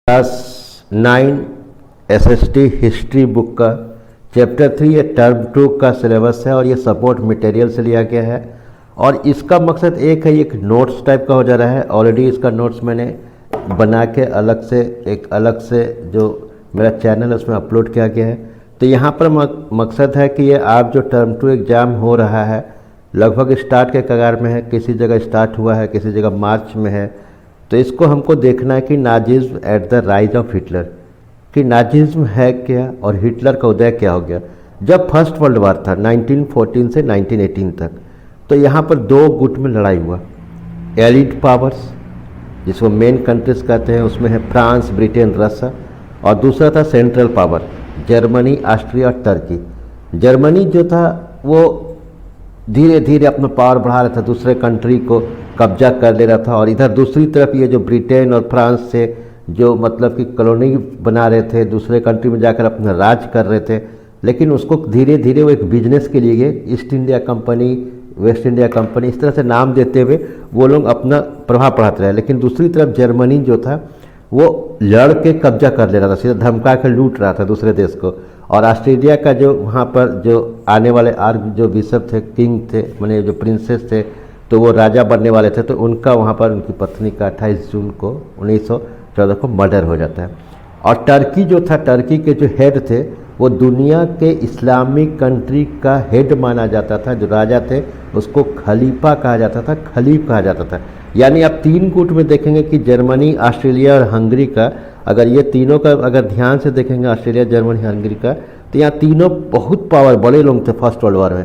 Class 9 SST history book का chapter 3 ये term 2 का सिलेबस है और ये सपोर्ट मटेरियल से लिया गया है। और इसका मकसद एक है, एक नोट्स टाइप का हो जा रहा है। ऑलरेडी इसका नोट्स मैंने बना के अलग से जो मेरा चैनल है उसमें अपलोड किया गया है। तो यहाँ पर मकसद है कि ये आप जो टर्म 2 एग्ज़ाम हो रहा है लगभग स्टार्ट के कगार में है, किसी जगह स्टार्ट हुआ है, किसी जगह मार्च में है। तो इसको हमको देखना है कि Nazism at the rise of Hitler, कि नाजिज्म है क्या और हिटलर का उदय क्या हो गया जब फर्स्ट वर्ल्ड वार था 1914 से 1918 तक। तो यहाँ पर दो गुट में लड़ाई हुआ। एलिड पावर्स जिसको मेन कंट्रीज कहते हैं, उसमें है फ्रांस, ब्रिटेन, रशिया, और दूसरा था सेंट्रल पावर जर्मनी, ऑस्ट्रिया और टर्की। जर्मनी जो था वो धीरे धीरे अपना पावर बढ़ा रहा था, दूसरे कंट्री को कब्जा कर ले रहा था। और इधर दूसरी तरफ ये जो ब्रिटेन और फ्रांस से जो मतलब कि कॉलोनी बना रहे थे, दूसरे कंट्री में जाकर अपना राज कर रहे थे। लेकिन उसको धीरे धीरे वो एक बिजनेस के लिए east India company, waste India company, इस तरह से नाम देते हुए वो लोग अपना प्रभाव बढ़ाते रहे। लेकिन दूसरी तरफ जर्मनी जो था वो लड़ के कब्जा कर ले रहा था, सीधा धमका कर लूट रहा था दूसरे देश को। और ऑस्ट्रेलिया का जो वहाँ पर जो आने वाले जो बिशप थे, किंग थे, माने जो प्रिंसेस थे, तो वो राजा बनने वाले थे। तो उनका वहाँ पर उनकी पत्नी का 28 जून को 1914 को मर्डर हो जाता है। और टर्की जो था, टर्की के जो हेड थे वो दुनिया के इस्लामिक कंट्री का हेड माना जाता था। जो राजा थे उसको खलीफा कहा जाता था, खलीफ कहा जाता था। यानी आप तीन गुट में देखेंगे कि जर्मनी, ऑस्ट्रेलिया और हंगरी का, अगर ये तीनों का अगर ध्यान से देखेंगे, ऑस्ट्रेलिया, जर्मनी, हंगरी का, तो यहाँ तीनों बहुत पावर बड़े लोग थे फर्स्ट वर्ल्ड वार में।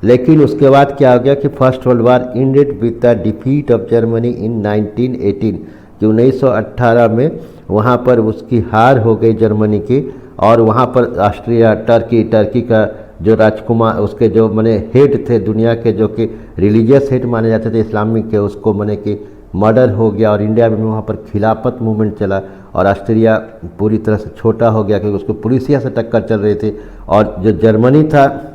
लेकिन उसके बाद क्या हो गया कि first world war ended with the defeat of Germany इन 1918, जो 1918 में वहाँ पर उसकी हार हो गई जर्मनी की। और वहाँ पर ऑस्ट्रिया, टर्की का जो राजकुमार, उसके जो माने हेड थे दुनिया के, जो कि रिलीजियस हेड माने जाते थे इस्लामिक के, उसको माने कि मर्डर हो गया। और इंडिया में वहाँ पर खिलाफत मूवमेंट चला और ऑस्ट्रिया पूरी तरह से छोटा हो गया क्योंकि उसको पुलिसिया से टक्कर चल रही थी। और जो जर्मनी था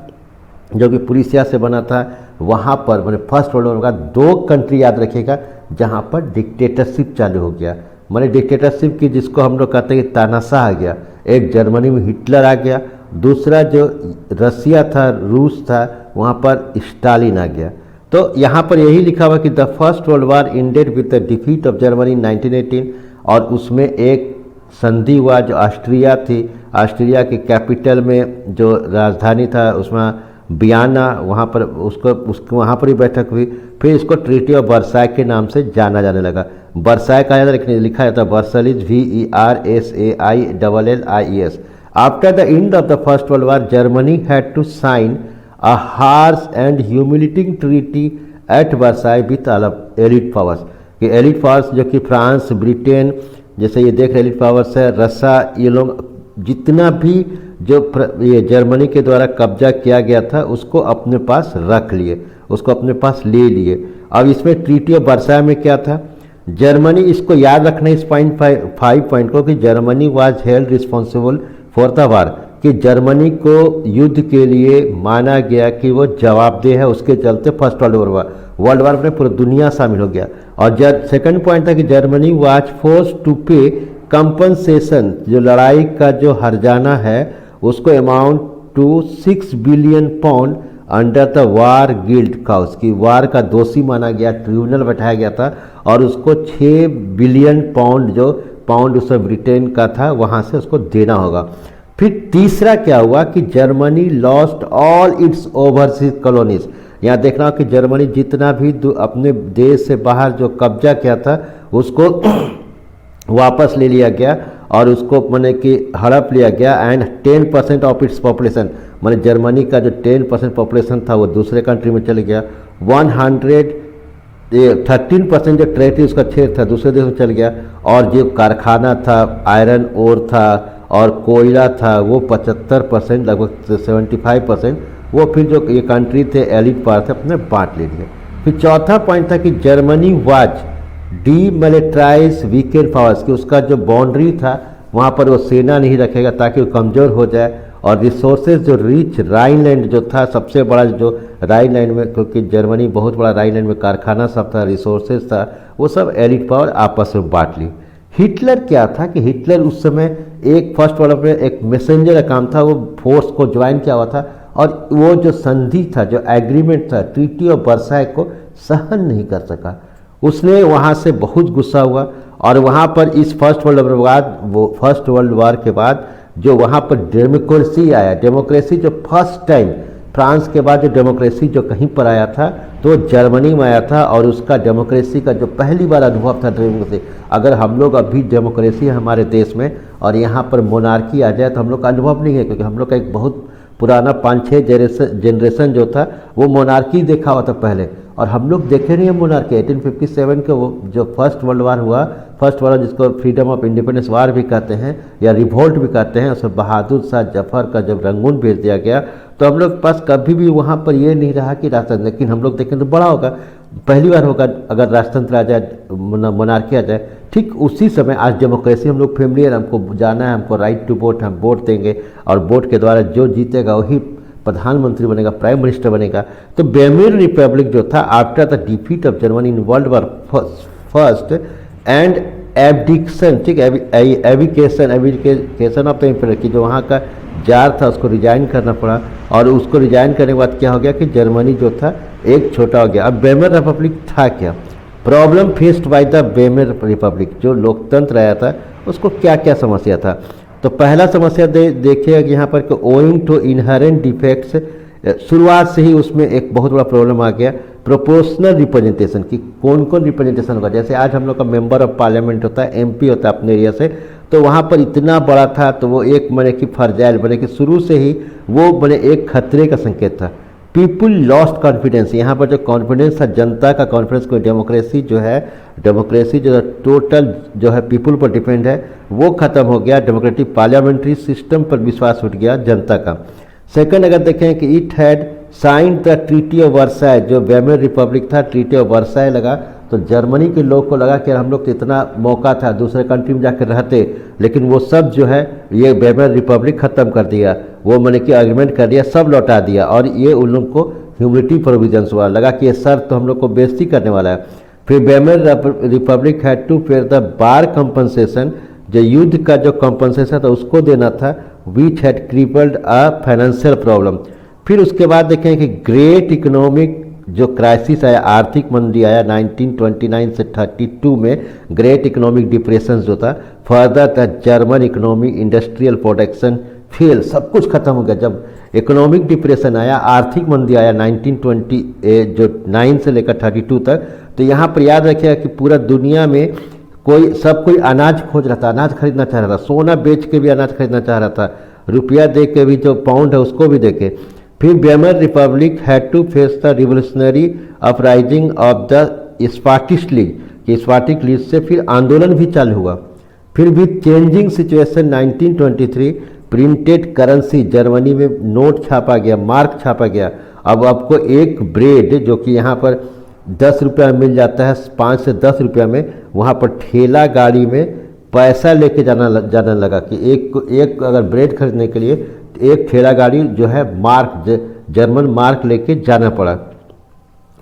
जो कि पुलिसिया से बना था, वहाँ पर मैंने फर्स्ट वर्ल्ड वॉर का दो कंट्री याद रखिएगा जहाँ पर डिक्टेटरशिप चालू हो गया। मैंने डिक्टेटरशिप की जिसको हम लोग कहते हैं कि तानाशाह आ गया। एक जर्मनी में हिटलर आ गया, दूसरा जो रसिया था, रूस था, वहाँ पर स्टालिन आ गया। तो यहाँ पर यही लिखा हुआ कि the first world war ended with the defeat of Germany 1918। और उसमें एक संधि हुआ जो ऑस्ट्रिया थी, ऑस्ट्रिया के कैपिटल में जो राजधानी था उसमें वियना, वहाँ पर उसको वहाँ पर ही बैठक हुई। फिर इसको ट्रीटी ऑफ वर्साई के नाम से जाना जाने लगा। वर्साई कहा जाता है, लिखा जाता है Versailles, VERSAILLIES। After the end of the first world war Germany had to sign a harsh and humiliating treaty at Versailles with allied powers. कि एलिड पावर्स जो कि फ्रांस, ब्रिटेन, जैसे ये देख रहे एलिड पावर्स है, रसिया, ये लोग जितना भी जो ये जर्मनी के द्वारा कब्जा किया गया था उसको अपने पास रख लिए, उसको अपने पास ले लिए। अब इसमें ट्रीटी ऑफ वर्साई में क्या था, जर्मनी, इसको याद रखना इस फाइव पॉइंट को, कि Germany was held responsible for the war, कि जर्मनी को युद्ध के लिए माना गया कि वो जवाबदेह है। उसके चलते फर्स्ट वर्ल्ड वार में पूरी दुनिया शामिल हो गया। और सेकंड पॉइंट था कि Germany was force to pay compensation, जो लड़ाई का जो हर्जाना है उसको amount to 6 billion pound under the war guilt clause, की वार का दोषी माना गया, ट्रिब्यूनल बैठाया गया था। और उसको 6 बिलियन पाउंड, जो पाउंड उसमें ब्रिटेन का था, वहाँ से उसको देना होगा। फिर तीसरा क्या हुआ कि Germany lost all it's overseas colonies. यहाँ देखना कि जर्मनी जितना भी अपने देश से बाहर जो कब्जा किया था उसको वापस ले लिया गया और उसको माने कि हड़प लिया गया। एंड 10% ऑफ इट्स पॉपुलेशन, माने जर्मनी का जो 10% पॉपुलेशन था वो दूसरे कंट्री में चल गया। 13% जो टेरिटरी उसका क्षेत्र था दूसरे देश में चल गया। और जो कारखाना था, आयरन ओर था और कोयला था, वो 75%, लगभग 75%, वो फिर जो ये कंट्री थे एलिड पावर थे अपने बांट ले लिए। फिर चौथा पॉइंट था कि Germany was demilitarise weekend powers, कि उसका जो बाउंड्री था वहाँ पर वो सेना नहीं रखेगा ताकि वो कमज़ोर हो जाए। और रिसोर्सेज जो रिच राइनलैंड जो था, सबसे बड़ा जो राइनलैंड में, क्योंकि जर्मनी बहुत बड़ा राइनलैंड में कारखाना सब था, रिसोर्सेज था, वो सब एलिड पावर आपस में बांट ली। हिटलर क्या था कि हिटलर उस समय एक फर्स्ट वर्ल्ड में एक मैसेंजर का काम था, वो फोर्स को ज्वाइन किया हुआ था और वो जो संधि था, जो एग्रीमेंट था, ट्रीटी ऑफ वर्साई को सहन नहीं कर सका। उसने वहाँ से बहुत गुस्सा हुआ और वहाँ पर इस फर्स्ट वर्ल्ड वार के बाद जो वहाँ पर डेमोक्रेसी आया, डेमोक्रेसी जो फर्स्ट टाइम फ्रांस के बाद जो डेमोक्रेसी जो कहीं पर आया था तो जर्मनी में आया था। और उसका डेमोक्रेसी का जो पहली बार अनुभव था डेमोक्रेसी, अगर हम लोग अभी डेमोक्रेसी है हमारे देश में और यहाँ पर मोनार्की आ जाए तो हम लोग का अनुभव नहीं है, क्योंकि हम लोग का एक बहुत पुराना 5-6 जनरेशन जो था वो मोनार्की देखा हुआ था पहले, और हम लोग देखे नहीं है मोनार्की। 1857 के वो जो फर्स्ट वर्ल्ड वार हुआ, फर्स्ट वार जिसको फ्रीडम ऑफ इंडिपेंडेंस वार भी कहते हैं या रिवोल्ट भी कहते हैं, उसमें बहादुर शाह जफर का जब रंगून भेज दिया गया तो हम लोग पास कभी भी वहाँ पर ये नहीं रहा कि राजतंत्र, लेकिन हम लोग देखें तो बड़ा होगा, पहली बार होगा अगर राजतंत्र आ जाए, मोनार्की आ जाए। ठीक उसी समय आज डेमोक्रेसी हम लोग फेमिलियर, हमको जाना है, हमको राइट टू वोट, हम वोट देंगे और वोट के द्वारा जो जीतेगा वही प्रधानमंत्री बनेगा, प्राइम मिनिस्टर बनेगा। तो वेमर रिपब्लिक जो था after the defeat of Germany in world war first and abdication, ठीक है, एविकेशन ऑफ द एम्परर की जो वहाँ का जार था उसको रिजाइन करना पड़ा, और उसको रिजाइन करने के बाद क्या हो गया कि जर्मनी जो था एक छोटा हो गया। अब वेमर रिपब्लिक था क्या, problem faced by the Weimar republic, जो लोकतंत्र आया था उसको क्या क्या समस्या था। तो पहला समस्या देखिए यहाँ पर कि ओइंग टू इनहेरेंट डिफेक्ट्स, शुरुआत से ही उसमें एक बहुत बड़ा प्रॉब्लम आ गया प्रोपोर्शनल रिप्रेजेंटेशन की, कौन कौन रिप्रेजेंटेशन होगा। जैसे आज हम लोग का मेंबर ऑफ पार्लियामेंट होता है, एमपी होता है अपने एरिया से, तो वहाँ पर इतना बड़ा था तो वो एक बने कि फर्जाइल बने कि शुरू से ही वो बने एक खतरे का संकेत था। पीपुल लॉस्ट कॉन्फिडेंस, यहाँ पर जो कॉन्फिडेंस था, जनता का कॉन्फिडेंस को, डेमोक्रेसी जो है टोटल जो है पीपुल पर डिपेंड है, वो खत्म हो गया। डेमोक्रेटिक पार्लियामेंट्री सिस्टम पर विश्वास उठ गया जनता का। सेकंड अगर देखें कि it had sign the Treaty of Versailles, जो वेमर रिपब्लिक था, ट्रीटी ऑफ वर्साई लगा तो जर्मनी के लोग को लगा कि हम लोग तो इतना मौका था दूसरे कंट्री में जाकर रहते, लेकिन वो सब जो है ये वेमर रिपब्लिक ख़त्म कर दिया, वो मैंने कि आर्ग्यूमेंट कर दिया, सब लौटा दिया, और ये उन लोग को ह्यूमिलिटी प्रोविजंस हुआ, लगा कि ये सर तो हम लोग को बेइज्जती करने वाला है। फिर वेमर रिपब्लिक हैड टू पे द बार कंपनसेशन, जो युद्ध का जो कंपनसेशन था उसको देना था, which had crippled a financial problem. फिर उसके बाद देखें कि ग्रेट इकोनॉमिक जो क्राइसिस आया, आर्थिक मंदी आया 1929 से 32 में, ग्रेट इकोनॉमिक डिप्रेशन जो था, further the German economy industrial production fail, सब कुछ खत्म हो गया। जब इकोनॉमिक डिप्रेशन आया, आर्थिक मंदी आया 1929 से लेकर 32 तक, तो यहाँ पर याद रखिएगा कि पूरा दुनिया में कोई अनाज खोज रहा था, अनाज खरीदना चाह रहा था, सोना बेच के भी अनाज खरीदना चाह रहा था, रुपया दे के भी, जो पाउंड है उसको भी दे के। फिर Weimar republic had to face the revolutionary uprising of the Spartacist league, कि स्पार्टिक लीग से फिर आंदोलन भी चालू हुआ। फिर भी changing situation 1923, printed currency, Germany में नोट छापा गया, मार्क छापा गया। अब आपको एक ब्रेड जो कि यहाँ पर 10 रुपया में मिल जाता है, 5 से 10 रुपया में, वहाँ पर ठेला गाड़ी में पैसा लेके जाना लगा कि एक अगर ब्रेड खरीदने के लिए एक ठेला गाड़ी जो है मार्क, जर्मन मार्क लेके जाना पड़ा।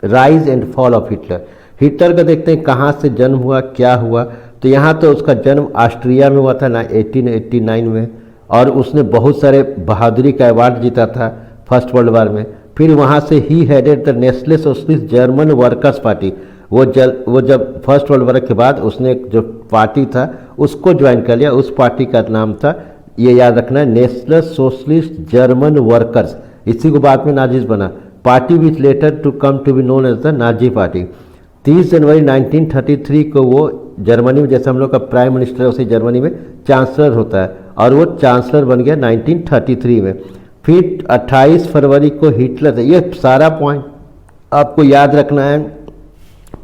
Rise and fall of Hitler का देखते हैं कहाँ से जन्म हुआ, क्या हुआ। तो यहाँ तो उसका जन्म ऑस्ट्रिया में हुआ था 1889 में, और उसने बहुत सारे बहादुरी का अवार्ड जीता था फर्स्ट वर्ल्ड वार में। फिर वहाँ से ही headed the national socialist German workers party, वो जब फर्स्ट वर्ल्ड वार के बाद उसने जो पार्टी था उसको ज्वाइन कर लिया, उस पार्टी का नाम था, ये याद रखना है, नेशनल सोशलिस्ट जर्मन वर्कर्स, इसी को बाद में नाजीज बना, party which later to come to be known as the Nazi Party. 30 जनवरी 1933 को वो जर्मनी में, जैसे हम लोग का प्राइम मिनिस्टर उसी जर्मनी में चांसलर होता है, और वो चांसलर बन गया 1933 में। फिर 28 फरवरी को हिटलर, ये सारा पॉइंट आपको याद रखना है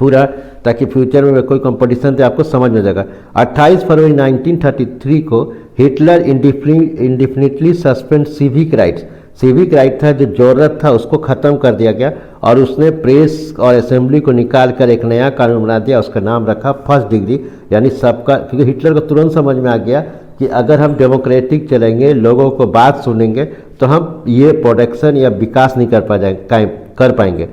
पूरा, ताकि फ्यूचर में कोई कंपटीशन थे आपको समझ में जाएगा। 28 फरवरी 1933 को Hitler indefinitely suspend civic rights, civic right था जो जरूरत था उसको ख़त्म कर दिया गया, और उसने प्रेस और असेंबली को निकाल कर एक नया कानून बना दिया, उसका नाम रखा फर्स्ट डिग्री, यानी सबका, क्योंकि हिटलर को तुरंत समझ में आ गया कि अगर हम डेमोक्रेटिक चलेंगे, लोगों को बात सुनेंगे, तो हम ये प्रोडक्शन या विकास नहीं कर पाएंगे।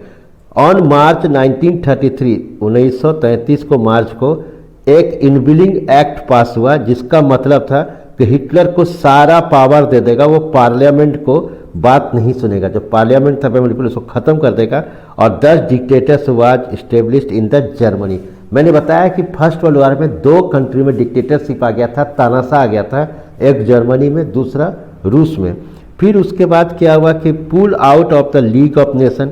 ऑन मार्च 1933 को मार्च को एक इनबिलिंग एक्ट पास हुआ जिसका मतलब था कि हिटलर को सारा पावर दे देगा, वो पार्लियामेंट को बात नहीं सुनेगा, जो पार्लियामेंट था बिल्कुल उसको ख़त्म कर देगा और 10 dictators was established in the Germany. मैंने बताया कि फर्स्ट वर्ल्ड वॉर में 2 कंट्री में डिक्टेटरशिप आ गया था, तानाशाह आ गया था, एक जर्मनी में दूसरा रूस में। फिर उसके बाद क्या हुआ कि pull out of the League of Nation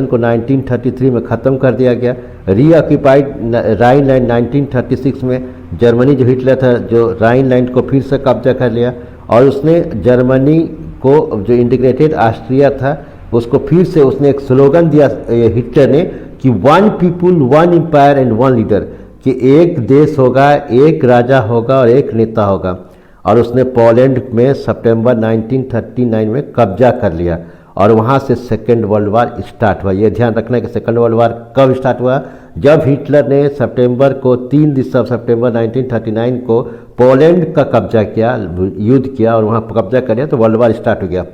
को 1933 में ख़त्म कर दिया गया। रीऑक्यूपाइड राइनलैंड 1936 में जर्मनी जो हिटलर था जो राइनलैंड को फिर से कब्जा कर लिया और उसने जर्मनी को जो इंटीग्रेटेड ऑस्ट्रिया था उसको फिर से उसने एक स्लोगन दिया हिटलर ने कि 1 पीपुल 1 एम्पायर एंड 1 लीडर, कि एक देश होगा, एक राजा होगा और एक नेता होगा। और उसने पोलैंड में सितंबर 1939 में कब्जा कर लिया और वहाँ से सेकेंड वर्ल्ड वार स्टार्ट हुआ। ये ध्यान रखना है कि सेकेंड वर्ल्ड वार कब स्टार्ट हुआ, जब हिटलर ने 3 सितंबर 1939 को पोलैंड का कब्जा किया, युद्ध किया और वहाँ कब्जा कर लिया, तो वर्ल्ड वार स्टार्ट हो गया।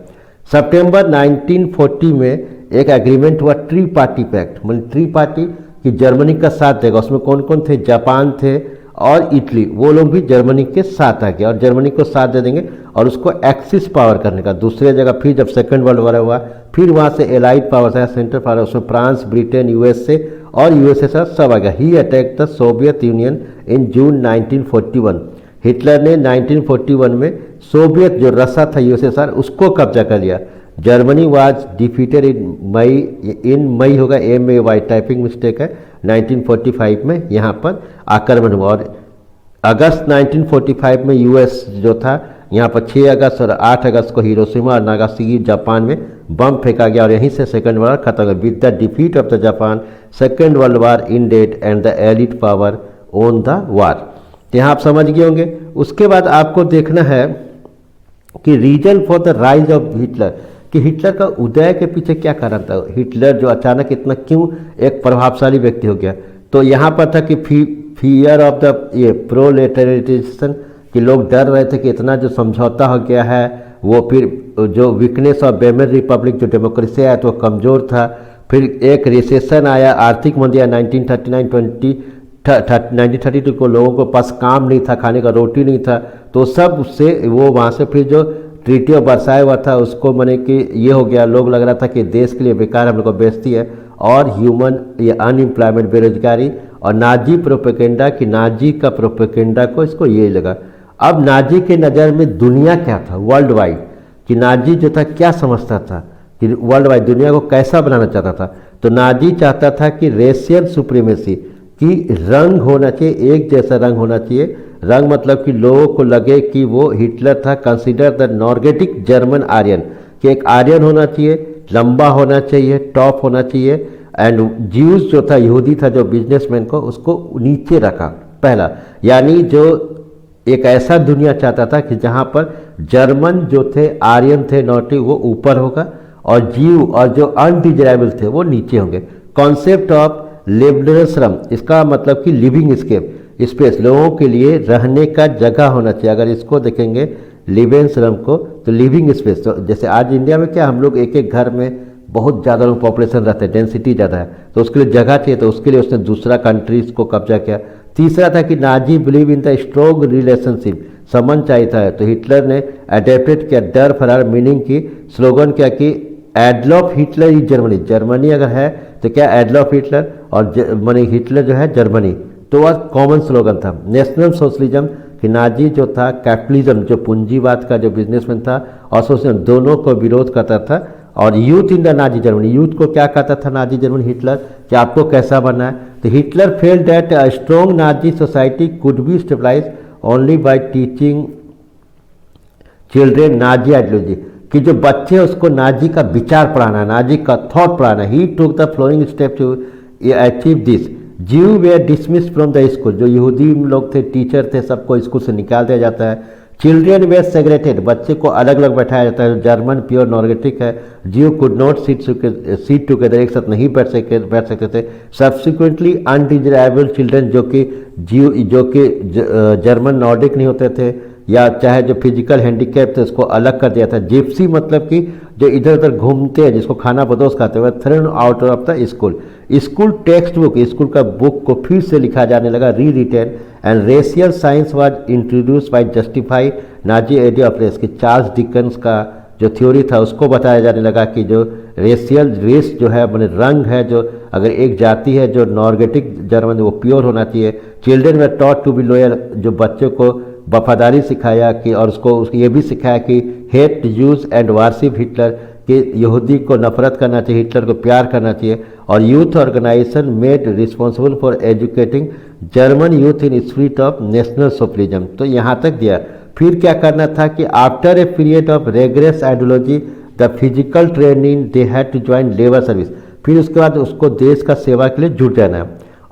सितंबर 1940 में एक एग्रीमेंट हुआ, ट्री पार्टी पैक्ट, मतलब ट्री पार्टी कि जर्मनी का साथ देगा। उसमें कौन कौन थे, जापान थे और इटली, वो लोग भी जर्मनी के साथ आ गया और जर्मनी को साथ दे देंगे और उसको एक्सिस पावर करने का दूसरे जगह। फिर जब सेकंड वर्ल्ड वॉर हुआ फिर वहाँ से एलाइड पावर आया, सेंट्रल पावर, उसमें फ्रांस, ब्रिटेन, यूएसए और यूएसएसआर सब आ गया। He attack the Soviet union in June 1941। Hitler ने 1941 में सोवियत जो रसा था यूएसएसआर उसको कब्जा कर लिया। जर्मनी वाज डिफीटेड इन मई होगा MAY, टाइपिंग मिस्टेक है, 1945 में यहाँ पर आक्रमण हुआ। और अगस्त 1945 में यूएस जो था यहाँ पर 6 अगस्त और 8 अगस्त को हिरोशिमा और नागासाकी जापान में बम फेंका गया और यहीं से सेकेंड वर्ल्ड वॉर खत्म हुआ। With the defeat of the Japan second world war ended and the allied power won the war. यहाँ आप समझ गए होंगे। उसके बाद आपको देखना है कि reason for the rise of Hitler, कि हिटलर का उदय के पीछे क्या कारण था, हिटलर जो अचानक इतना क्यों एक प्रभावशाली व्यक्ति हो गया। तो यहाँ पर था कि फियर ऑफ द ये प्रोलेटरिएशन, कि लोग डर रहे थे कि इतना जो समझौता हो गया है वो फिर जो वीकनेस ऑफ वेमन रिपब्लिक, जो डेमोक्रेसी आया तो कमज़ोर था। फिर एक रिसेशन आया, आर्थिक मंदी आया 1932 को, लोगों को पास काम नहीं था, खाने का रोटी नहीं था, तो सब उससे वो वहाँ से फिर जो ट्रीटी ऑफ वर्साई हुआ था उसको माने कि ये हो गया, लोग लग रहा था कि देश के लिए बेकार हम लोग को बेचती है, और ह्यूमन ये अनएम्प्लॉयमेंट, बेरोजगारी और नाजी प्रोपेगेंडा, कि नाजी का प्रोपेगेंडा को इसको ये लगा। अब नाजी के नज़र में दुनिया क्या था, वर्ल्ड वाइड, कि नाजी जो था क्या समझता था कि वर्ल्ड वाइड दुनिया को कैसा बनाना चाहता था। तो नाजी चाहता था कि रेशियल सुप्रीमेसी, कि रंग होना चाहिए, एक जैसा रंग होना चाहिए। रंग मतलब कि लोगों को लगे कि वो हिटलर था कंसिडर द नॉर्गेटिक जर्मन आर्यन, कि एक आर्यन होना चाहिए, लंबा होना चाहिए, टॉप होना चाहिए। एंड ज्यूज जो था, यहूदी था जो बिजनेसमैन को, उसको नीचे रखा पहला, यानी जो एक ऐसा दुनिया चाहता था कि जहाँ पर जर्मन जो थे, आर्यन थे, नॉर्डिक, वो ऊपर होगा और जीव और जो अनडिजायरेबल थे वो नीचे होंगे। कॉन्सेप्ट ऑफ लेबरश्रम, इसका मतलब कि लिविंग स्पेस, लोगों के लिए रहने का जगह होना चाहिए। अगर इसको देखेंगे लिवेंश्रम को, तो लिविंग स्पेस, तो जैसे आज इंडिया में क्या हम लोग एक एक घर में बहुत ज़्यादा लोग पॉपुलेशन रहते हैं, डेंसिटी ज़्यादा है, तो उसके लिए जगह चाहिए, तो उसके लिए उसने दूसरा कंट्रीज को कब्जा किया। तीसरा था कि Nazi believe in the strong relationship, संबंध चाहिए था, तो हिटलर ने अडेप्टेड किया डर फरार मीनिंग की, स्लोगन क्या कि एडलॉफ हिटलर इज जर्मनी, जर्मनी अगर है तो क्या एडलॉफ हिटलर, और मानी हिटलर जो है जर्मनी, तो वह कॉमन स्लोगन था। नेशनल सोशलिज्म, कि नाजी जो था कैपिटलिज्म, जो पूंजीवाद का जो बिजनेसमैन था, और सोशलिज्म, दोनों को विरोध करता था। और youth in the Nazi Germany, youth को क्या कहता था नाजी जर्मनी हिटलर, कि आपको कैसा बनना है। तो Hitler felt that a strong Nazi society could be stabilize only by teaching children Nazi ideology, कि जो बच्चे उसको नाजी का विचार पढ़ाना, नाजी का थॉट पढ़ाना। He took the following step to achieve this. Jews were dismissed from the school, जो यहूदी लोग थे, टीचर थे, सबको स्कूल से निकाल दिया जाता है। चिल्ड्रेन वेयर सेग्रेटेड, बच्चे को अलग अलग बैठाया जाता है, जर्मन प्योर नॉर्गेटिक है। जीव कुड नॉट सीट टुगेदर, एक साथ नहीं बैठ सकते थे। सब्सिक्वेंटली अनडिजायरेबल चिल्ड्रेन, जो कि जर्मन नॉर्डिक नहीं होते थे, या चाहे जो फिजिकल हैंडीकैप थे उसको अलग कर दिया था। जिप्सी मतलब कि जो इधर उधर घूमते हैं, जिसको खाना बदोश खाते हैं, thrown out of the school. School textbook, school का बुक को फिर से लिखा जाने लगा, rewritten, and racial science was introduce by justify Nazi idea of race, कि चार्ल्स डिकन्स का जो थ्योरी था उसको बताया जाने लगा कि जो रेशियल रेस जो है मैंने रंग है, जो अगर एक जाति है जो नॉर्गेटिक जर्मन वो प्योर होना चाहिए। Children were taught to be loyal, जो बच्चों को वफादारी सिखाया कि, और उसको ये भी सिखाया कि hate use and warship Hitler, कि यहूदी को नफरत करना चाहिए, हिटलर को प्यार करना चाहिए। और youth organisation made responsible for educating German youth in spirit of national socialism. तो यहाँ तक दिया। फिर क्या करना था कि after a period of rigorous ideology the physical training they had to join labour service, फिर उसके बाद उसको देश का सेवा के लिए जुट जाना है।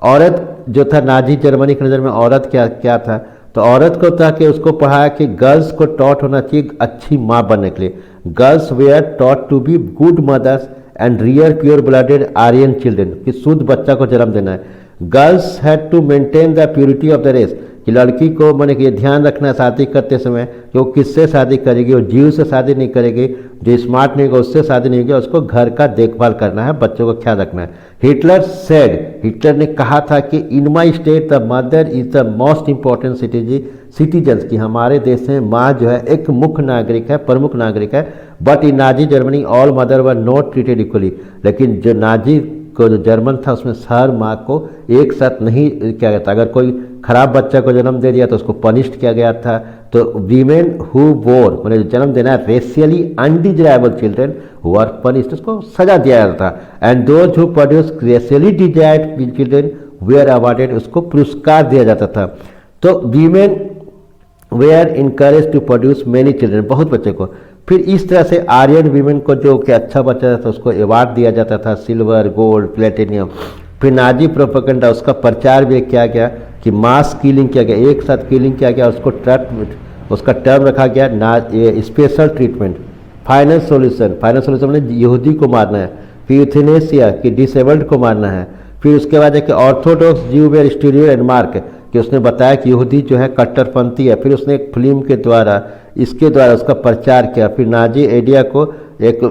औरत जो था नाजी जर्मनी की नज़र में औरत क्या था, तो औरत को था कि उसको पढ़ाया कि गर्ल्स को टॉट होना चाहिए अच्छी माँ बनने के लिए। Girls were taught to be good mothers and rear pure blooded Aryan children, कि शुद्ध बच्चा को जन्म देना है। Girls had to maintain the purity of the race, कि लड़की को मैंने ये ध्यान रखना है शादी करते समय कि वो किससे शादी करेगी, और जीव से शादी नहीं करेगी, जो स्मार्ट नहीं होगा उससे शादी नहीं होगी, उसको घर का देखभाल करना है, बच्चों का ख्याल रखना है। हिटलर सेड, हिटलर ने कहा था कि in my state the mother is the most important citizens, की हमारे देश में माँ जो है एक मुख्य नागरिक है, प्रमुख नागरिक है। But in Nazi Germany all mother were not treated equally, लेकिन जो नाजी को जो जर्मन था उसमें हर माँ को एक साथ नहीं किया गया था। अगर कोई खराब बच्चा को जन्म दे दिया तो उसको पनिश्ड किया गया था। तो वीमेन हु बोर मैंने जन्म देना है racially undesirable children who are punished, उसको सजा दिया जाता था। And those who produce racially desired children were awarded, उसको पुरस्कार दिया जाता था। तो women were encourage to produce many children, बहुत बच्चे को। फिर इस तरह से आर्यन वीमेन को जो कि अच्छा बच्चा था उसको अवार्ड दिया जाता था, सिल्वर, गोल्ड, प्लेटिनियम। फिर नाजी प्रोपेगेंडा, उसका प्रचार भी किया गया कि मास किलिंग किया गया, एक साथ किलिंग किया गया, उसका टर्म रखा गया स्पेशल ट्रीटमेंट। फाइनल सोल्यूशन मैंने यहूदी को मारना है। फिर यूथेनेसिया कि डिसेबल्ड को मारना है। फिर उसके बाद है कि ऑर्थोडॉक्स ज्यू वेयर स्टीरियो एंड मार्क, कि उसने बताया कि यहूदी जो है कट्टरपंथी है। फिर उसने एक फिल्म के द्वारा उसका प्रचार किया। फिर नाजी आइडिया को एक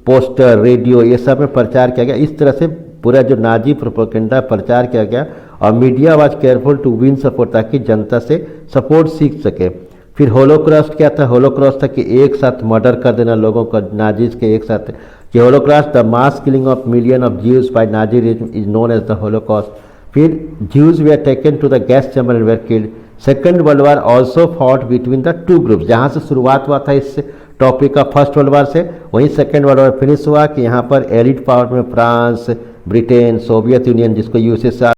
पोस्टर, रेडियो, ये सब में प्रचार किया गया। इस तरह से पूरा जो नाजी प्रोपेगेंडा प्रचार किया गया, और media was careful to win support, ताकि जनता से सपोर्ट सीख सके। फिर होलोकॉस्ट क्या था, होलोकॉस्ट था कि एक साथ मर्डर कर देना लोगों का, नाजीज के एक साथ, कि Holocaust the mass killing of million of Jews by Nazi regime is known as the Holocaust. फिर Jews were taken to the gas chamber and were killed. Second world war also fought between the two groups, जहाँ से शुरुआत हुआ था इस topic का first world वार से, वहीं सेकेंड वर्ल्ड वार फिनिश हुआ कि यहाँ पर एलिट पावर में फ्रांस, ब्रिटेन, सोवियत यूनियन जिसको यूएसएसआर